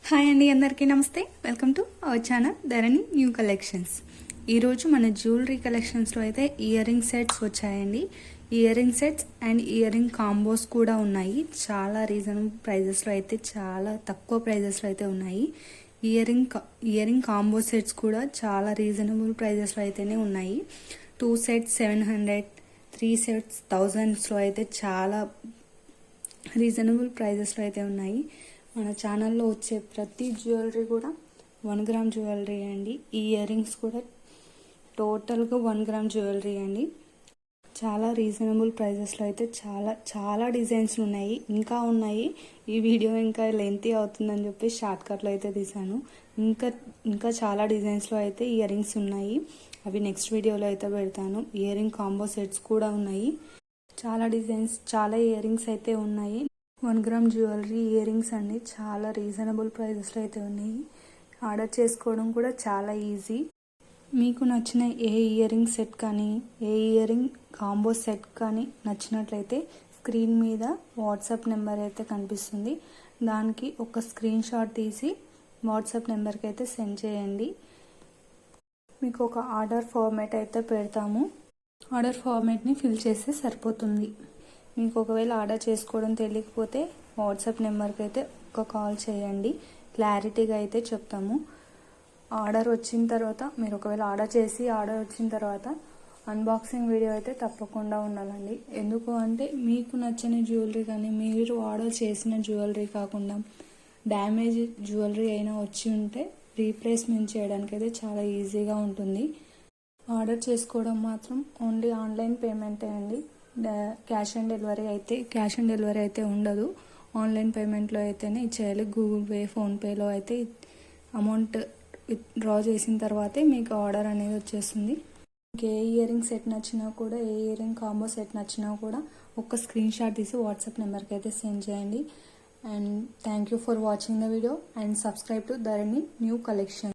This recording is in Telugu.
హాయ్ అండి, అందరికీ నమస్తే. Welcome to our channel Dharani new collections. ఈరోజు మన జ్యువెలరీ కలెక్షన్స్లో అయితే ఇయర్ రింగ్ సెట్స్ వచ్చాయండి. Ear ring sets and ear ring combos కూడా ఉన్నాయి. చాలా రీజనబుల్ ప్రైజెస్లో అయితే, చాలా తక్కువ ప్రైజెస్లో అయితే ఉన్నాయి. ఇయర్ రింగ్ కాంబో సెట్స్ కూడా చాలా రీజనబుల్ ప్రైజెస్లో అయితేనే ఉన్నాయి. 2 సెట్స్ 700, 3 సెట్స్ 1000స్లో అయితే చాలా రీజనబుల్ ప్రైజెస్లో అయితే ఉన్నాయి. మన ఛానల్లో వచ్చే ప్రతి జ్యువెలరీ కూడా 1 గ్రామ్ జ్యువెలరీ అండి. ఈ ఇయర్ రింగ్స్ కూడా టోటల్గా 1 గ్రామ్ జ్యువెలరీ అండి. చాలా రీజనబుల్ ప్రైజెస్లో అయితే చాలా డిజైన్స్లు ఉన్నాయి, ఇంకా ఉన్నాయి. ఈ వీడియో ఇంకా లెంతీ అవుతుందని చెప్పి షార్ట్కట్లో అయితే తీసాను. ఇంకా చాలా డిజైన్స్లో అయితే ఇయర్ రింగ్స్ ఉన్నాయి. అవి నెక్స్ట్ వీడియోలో అయితే పెడతాను. ఇయర్ రింగ్ కాంబో సెట్స్ కూడా ఉన్నాయి. చాలా డిజైన్స్, చాలా ఇయర్ రింగ్స్ అయితే ఉన్నాయి. 1 గ్రామ్ జ్యువెలరీ ఇయర్ రింగ్స్ అండి. చాలా రీజనబుల్ ప్రైజెస్లో అయితే ఉన్నాయి. ఆర్డర్ చేసుకోవడం కూడా చాలా ఈజీ. మీకు నచ్చిన ఏ ఇయర్ రింగ్ సెట్ కానీ, ఏ ఇయర్ రింగ్ కాంబో సెట్ కానీ నచ్చినట్లయితే స్క్రీన్ మీద వాట్సాప్ నెంబర్ అయితే కనిపిస్తుంది. దానికి ఒక స్క్రీన్ షాట్ తీసి వాట్సాప్ నెంబర్కి అయితే సెండ్ చేయండి. మీకు ఒక ఆర్డర్ ఫార్మేట్ అయితే పెడతాము. ఆర్డర్ ఫార్మేట్ని ఫిల్ చేస్తే సరిపోతుంది. మీకు ఒకవేళ ఆర్డర్ చేసుకోవడం తెలియకపోతే వాట్సాప్ నెంబర్కి అయితే ఒక కాల్ చేయండి. క్లారిటీగా అయితే చెప్తాము. ఆర్డర్ వచ్చిన తర్వాత, మీరు ఒకవేళ ఆర్డర్ వచ్చిన తర్వాత అన్బాక్సింగ్ వీడియో అయితే తప్పకుండా ఉండాలండి. ఎందుకు అంటే మీకు నచ్చని జ్యువెలరీ కానీ, మీరు ఆర్డర్ చేసిన జ్యువెలరీ కాకుండా డ్యామేజ్ జ్యువెలరీ అయినా వచ్చి ఉంటే రీప్లేస్మెంట్ చేయడానికి అయితే చాలా ఈజీగా ఉంటుంది. ఆర్డర్ చేసుకోవడం మాత్రం ఓన్లీ ఆన్లైన్ పేమెంటే అండి. క్యాష్ ఆన్ డెలివరీ అయితే ఉండదు. ఆన్లైన్ పేమెంట్లో అయితేనే ఇచ్చేయాలి. గూగుల్ పే, ఫోన్పేలో అయితే అమౌంట్ డ్రా చేసిన తర్వాతే మీకు ఆర్డర్ అనేది వచ్చేస్తుంది. మీకు ఏ ఇయర్ రింగ్ సెట్ నచ్చినా కూడా, ఏ ఇయర్ రింగ్ కాంబో సెట్ నచ్చినా కూడా ఒక స్క్రీన్ షాట్ తీసి వాట్సాప్ నెంబర్కి అయితే సెండ్ చేయండి. And thank you for watching the video and subscribe to Dharani new collection.